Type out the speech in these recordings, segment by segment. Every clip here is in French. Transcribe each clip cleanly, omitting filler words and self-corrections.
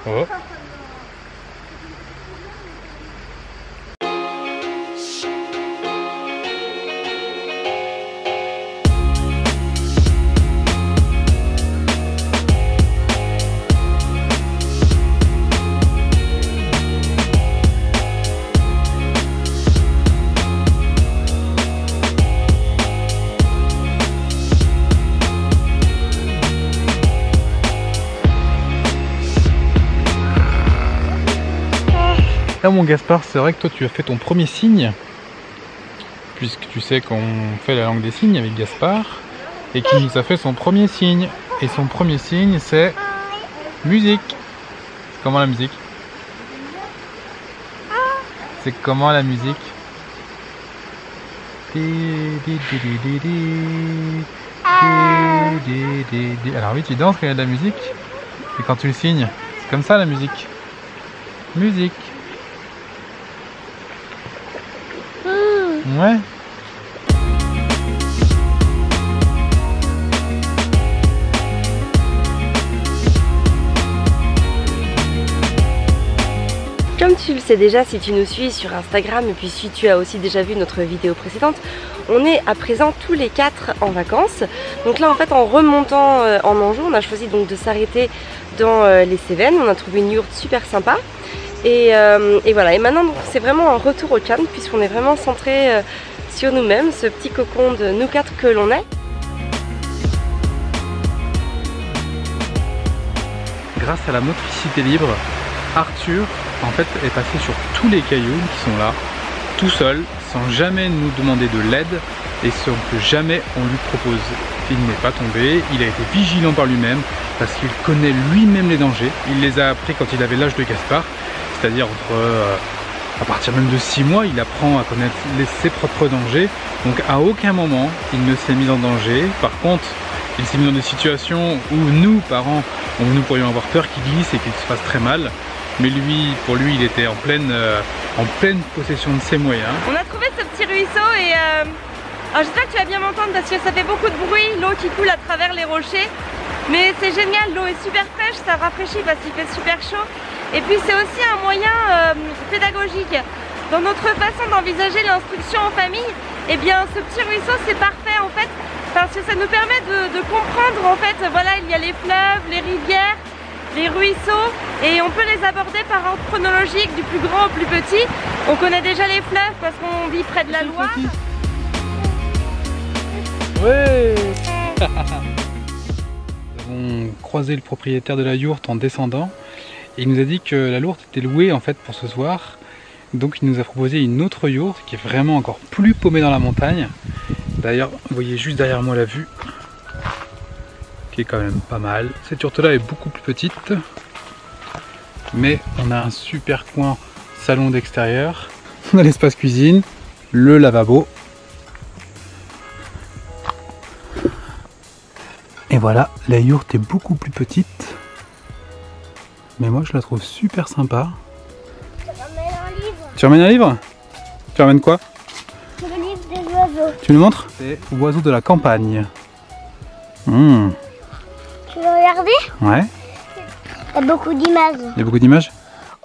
Oh. Là mon Gaspard, c'est vrai que toi tu as fait ton premier signe, puisque tu sais qu'on fait la langue des signes avec Gaspard, et qu'il nous a fait son premier signe. Et son premier signe c'est musique. Comment la musique? C'est comment la musique? Alors oui, tu danses quand il y a de la musique, et quand tu le signes, c'est comme ça la musique. Musique. Ouais. Comme tu le sais déjà si tu nous suis sur Instagram et puis si tu as aussi déjà vu notre vidéo précédente, on est à présent tous les 4 en vacances. Donc là en fait en remontant en Anjou, on a choisi donc de s'arrêter dans les Cévennes. On a trouvé une yourte super sympa. Et voilà, et maintenant c'est vraiment un retour au calme puisqu'on est vraiment centré sur nous-mêmes, ce petit cocon de nous 4 que l'on est. Grâce à la motricité libre, Arthur en fait est passé sur tous les cailloux qui sont là, tout seul, sans jamais nous demander de l'aide et sans que jamais on lui propose. Il n'est pas tombé, il a été vigilant par lui-même parce qu'il connaît lui-même les dangers. Il les a appris quand il avait l'âge de Gaspard. C'est-à-dire à partir même de 6 mois, il apprend à connaître ses propres dangers. Donc à aucun moment, il ne s'est mis en danger. Par contre, il s'est mis dans des situations où nous, parents, nous pourrions avoir peur qu'il glisse et qu'il se fasse très mal. Mais lui, pour lui, il était en pleine possession de ses moyens. On a trouvé ce petit ruisseau et alors j'espère que tu vas bien m'entendre parce que ça fait beaucoup de bruit, l'eau qui coule à travers les rochers. Mais c'est génial, l'eau est super fraîche, ça rafraîchit parce qu'il fait super chaud. Et puis c'est aussi un moyen pédagogique. Dans notre façon d'envisager l'instruction en famille, eh bien ce petit ruisseau c'est parfait en fait, parce que ça nous permet de comprendre en fait, voilà, il y a les fleuves, les rivières, les ruisseaux, et on peut les aborder par ordre chronologique du plus grand au plus petit. On connaît déjà les fleuves parce qu'on vit près de la Loire. Ouais. Nous avons croisé le propriétaire de la yourte en descendant. Et il nous a dit que la yourte était louée en fait pour ce soir. Donc il nous a proposé une autre yourte qui est vraiment encore plus paumée dans la montagne. D'ailleurs, vous voyez juste derrière moi la vue, qui est quand même pas mal. Cette yourte là est beaucoup plus petite. Mais on a un super coin salon d'extérieur. On a l'espace cuisine, le lavabo. Et voilà, la yourte est beaucoup plus petite. Mais moi je la trouve super sympa. Tu ramènes un livre. Tu ramènes un livre? Tu ramènes quoi? Le livre des oiseaux. Tu me montres? C'est Oiseaux de la campagne. Tu veux regarder? Ouais. Il y a beaucoup d'images. Il y a beaucoup d'images?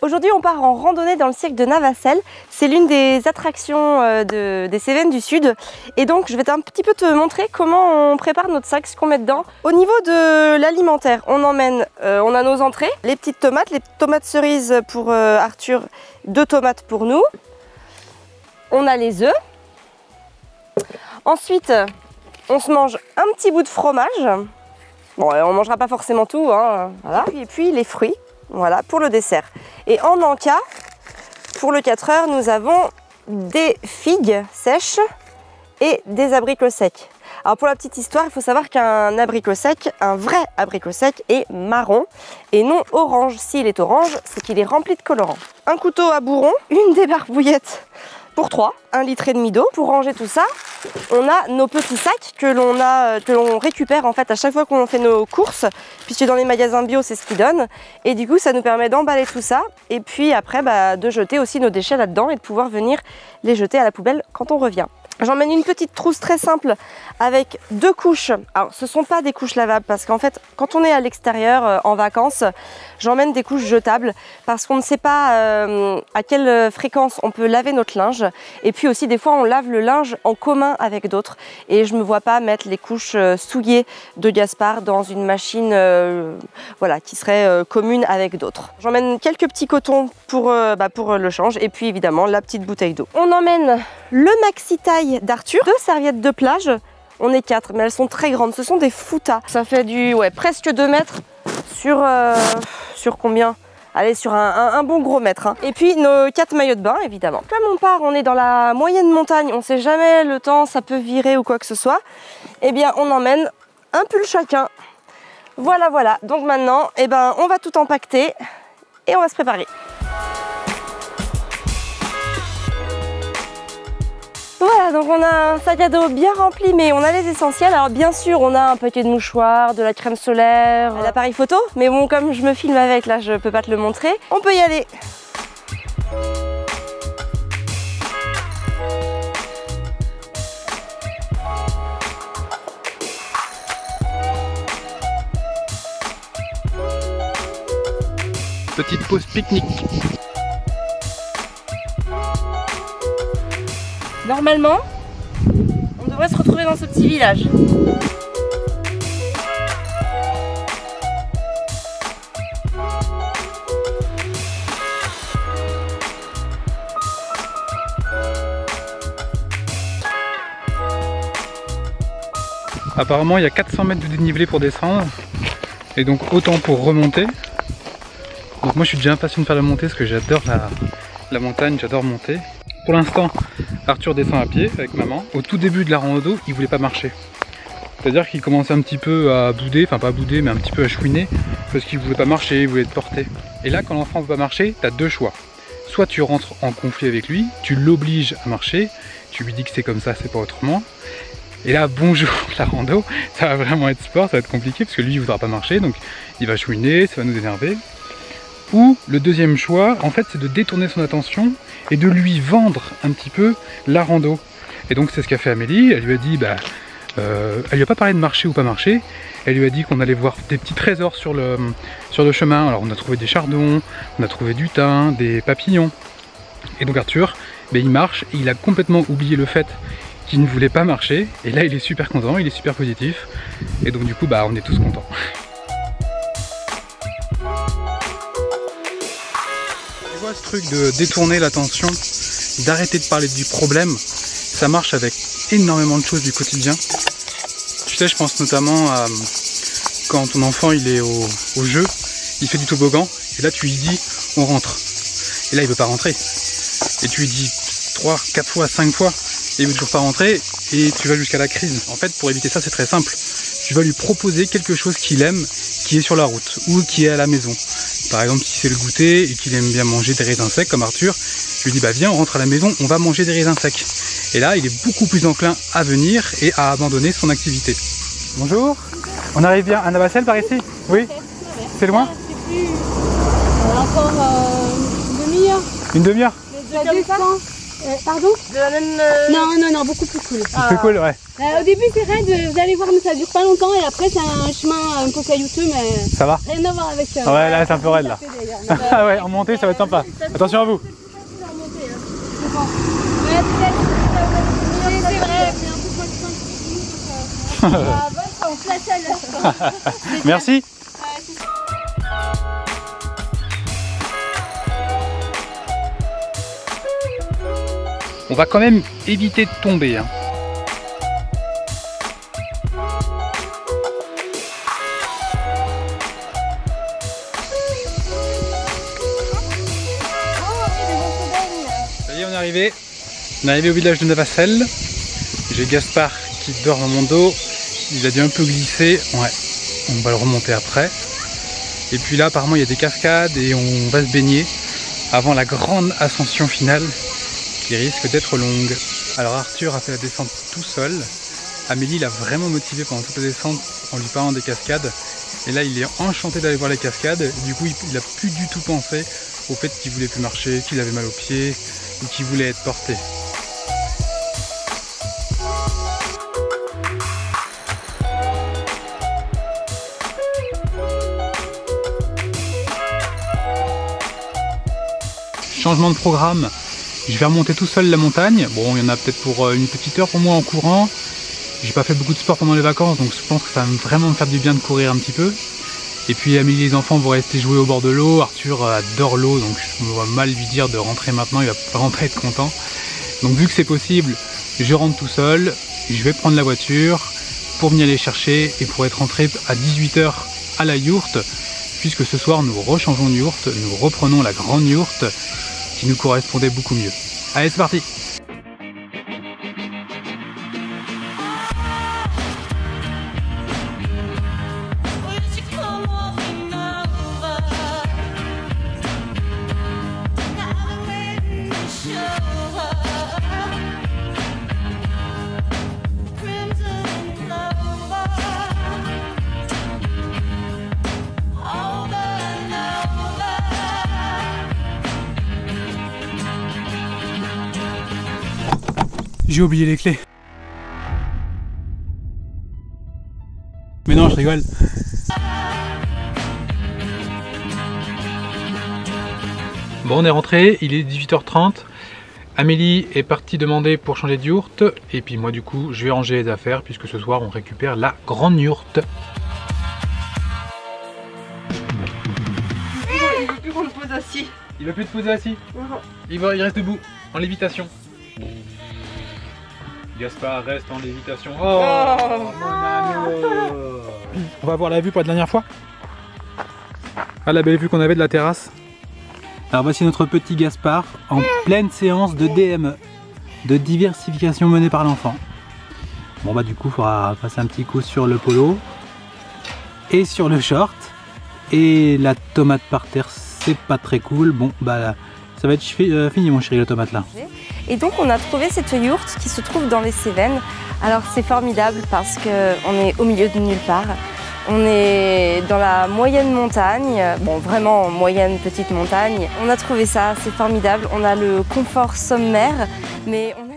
Aujourd'hui on part en randonnée dans le cirque de Navacelles. C'est l'une des attractions des Cévennes du Sud. Et donc je vais un petit peu te montrer comment on prépare notre sac, ce qu'on met dedans. Au niveau de l'alimentaire, on emmène, on a nos entrées, les petites tomates, les tomates cerises pour Arthur, 2 tomates pour nous. On a les œufs. Ensuite, on se mange un petit bout de fromage. Bon, on ne mangera pas forcément tout, hein, voilà. Et puis les fruits. Voilà, pour le dessert. Et en encas, pour le 4 heures, nous avons des figues sèches et des abricots secs. Alors pour la petite histoire, il faut savoir qu'un abricot sec, un vrai abricot sec, est marron et non orange. S'il est orange, c'est qu'il est rempli de colorants. Un couteau à bourron, une débarbouillette pour 3, 1,5 litre d'eau. Pour ranger tout ça, on a nos petits sacs que l'on récupère en fait à chaque fois qu'on fait nos courses, puisque dans les magasins bio c'est ce qu'ils donnent. Et du coup ça nous permet d'emballer tout ça et puis après de jeter aussi nos déchets là-dedans et de pouvoir venir les jeter à la poubelle quand on revient. J'emmène une petite trousse très simple avec 2 couches. Alors ce ne sont pas des couches lavables parce qu'en fait quand on est à l'extérieur en vacances, j'emmène des couches jetables parce qu'on ne sait pas à quelle fréquence on peut laver notre linge. Et puis aussi des fois on lave le linge en commun avec d'autres. Et je ne me vois pas mettre les couches souillées de Gaspard dans une machine voilà, qui serait commune avec d'autres. J'emmène quelques petits cotons pour le change et puis évidemment la petite bouteille d'eau. On emmène le maxi taille d'Arthur, 2 serviettes de plage, on est 4 mais elles sont très grandes, ce sont des foutas. Ça fait du presque 2 mètres sur combien? Allez, sur un bon gros mètre. Hein. Et puis nos 4 maillots de bain évidemment. Comme on part, on est dans la moyenne montagne, on sait jamais le temps, ça peut virer ou quoi que ce soit. Eh bien on emmène un pull chacun. Voilà, voilà. Donc maintenant, on va tout empaqueter et on va se préparer. Voilà, donc on a un sac à dos bien rempli, mais on a les essentiels. Alors bien sûr, on a un paquet de mouchoirs, de la crème solaire, l'appareil photo. Mais bon, comme je me filme avec, là, je peux pas te le montrer. On peut y aller. Petite pause pique-nique. Normalement, on devrait se retrouver dans ce petit village. Apparemment, il y a 400 mètres de dénivelé pour descendre. Et donc autant pour remonter. Donc moi je suis déjà impatient de faire la montée parce que j'adore la montagne, j'adore monter. Pour l'instant, Arthur descend à pied avec maman. Au tout début de la rando, il voulait pas marcher. C'est-à-dire qu'il commençait un petit peu à bouder, enfin pas à bouder, mais un petit peu à chouiner, parce qu'il voulait pas marcher, il voulait être porté. Et là, quand l'enfant veut pas marcher, tu as 2 choix. Soit tu rentres en conflit avec lui, tu l'obliges à marcher, tu lui dis que c'est comme ça, c'est pas autrement. Et là, bonjour la rando, ça va vraiment être sport, ça va être compliqué, parce que lui il voudra pas marcher, donc il va chouiner, ça va nous énerver. Ou le deuxième choix, en fait, c'est de détourner son attention et de lui vendre un petit peu la rando. Et donc c'est ce qu'a fait Amélie, elle lui a dit, elle lui a pas parlé de marcher ou pas marcher, elle lui a dit qu'on allait voir des petits trésors sur le chemin. Alors on a trouvé des chardons, on a trouvé du thym, des papillons. Et donc Arthur, il marche et il a complètement oublié le fait qu'il ne voulait pas marcher. Et là il est super content, il est super positif. Et donc du coup, on est tous contents. Tu vois ce truc de détourner l'attention, d'arrêter de parler du problème, ça marche avec énormément de choses du quotidien. Tu sais, je pense notamment à quand ton enfant il est au jeu, il fait du toboggan, et là tu lui dis on rentre. Et là il veut pas rentrer. Et tu lui dis 3, 4 fois, 5 fois, et il veut toujours pas rentrer, et tu vas jusqu'à la crise. En fait, pour éviter ça, c'est très simple. Tu vas lui proposer quelque chose qu'il aime, qui est sur la route, ou qui est à la maison. Par exemple, si c'est le goûter et qu'il aime bien manger des raisins secs comme Arthur, je lui dis viens, on rentre à la maison, on va manger des raisins secs. Et là, il est beaucoup plus enclin à venir et à abandonner son activité. Bonjour, on arrive bien à Navassel par ici? Oui. C'est loin? C'est plus... encore une demi-heure. Une demi-heure? Pardon? De la même... Non, beaucoup plus cool. C'est cool, ouais. Au début c'est raide, vous allez voir, mais ça dure pas longtemps et après c'est un chemin un peu caillouteux, mais ça va? Rien à voir avec ça. Ouais, là c'est un peu raide là. Ah ouais, en montée ça va être sympa. Attention à vous. C'est vrai, c'est un peu moins de Merci. On va quand même éviter de tomber. Hein. Ça y est, on est arrivé. On est arrivé au village de Navassel. J'ai Gaspard qui dort dans mon dos. Il a dû un peu glisser. Ouais, on va le remonter après. Et puis là, apparemment, il y a des cascades et on va se baigner avant la grande ascension finale qui risque d'être longue. Alors Arthur a fait la descente tout seul. Amélie l'a vraiment motivé pendant toute la descente en lui parlant des cascades. Et là, il est enchanté d'aller voir les cascades. Et du coup, il a plus du tout pensé au fait qu'il voulait plus marcher, qu'il avait mal aux pieds ou qu'il voulait être porté. changement de programme. Je vais remonter tout seul la montagne. Bon, il y en a peut-être pour une petite heure pour moi en courant. J'ai pas fait beaucoup de sport pendant les vacances, donc je pense que ça va vraiment me faire du bien de courir un petit peu. Et puis Amélie et les enfants vont rester jouer au bord de l'eau. Arthur adore l'eau, donc je me vois mal lui dire de rentrer maintenant, il va vraiment pas être content. Donc vu que c'est possible, je rentre tout seul, je vais prendre la voiture pour venir les chercher et pour être rentré à 18 h à la yourte, puisque ce soir nous rechangeons de yourte, nous reprenons la grande yourte qui nous correspondait beaucoup mieux. Allez, c'est parti! J'ai oublié les clés. Mais non, je rigole. Bon, on est rentré, il est 18 h 30. Amélie est partie demander pour changer de yourte. Et puis moi du coup, je vais ranger les affaires puisque ce soir on récupère la grande yourte. Il veut plus qu'on le pose assis. Il va plus te poser assis. Il reste debout, en lévitation. Gaspard reste en lévitation. Oh, mon anneau. On va voir la vue pour la dernière fois. Ah, la belle vue qu'on avait de la terrasse. Alors voici notre petit Gaspard en pleine séance de DME, de diversification menée par l'enfant. Bon bah du coup il faudra passer un petit coup sur le polo et sur le short. Et la tomate par terre, c'est pas très cool. Bon bah ça va être fini mon chéri, la tomate là. Et donc on a trouvé cette yourte qui se trouve dans les Cévennes. Alors c'est formidable parce qu'on est au milieu de nulle part. On est dans la moyenne montagne, bon vraiment moyenne petite montagne. On a trouvé ça, c'est formidable. On a le confort sommaire, mais on a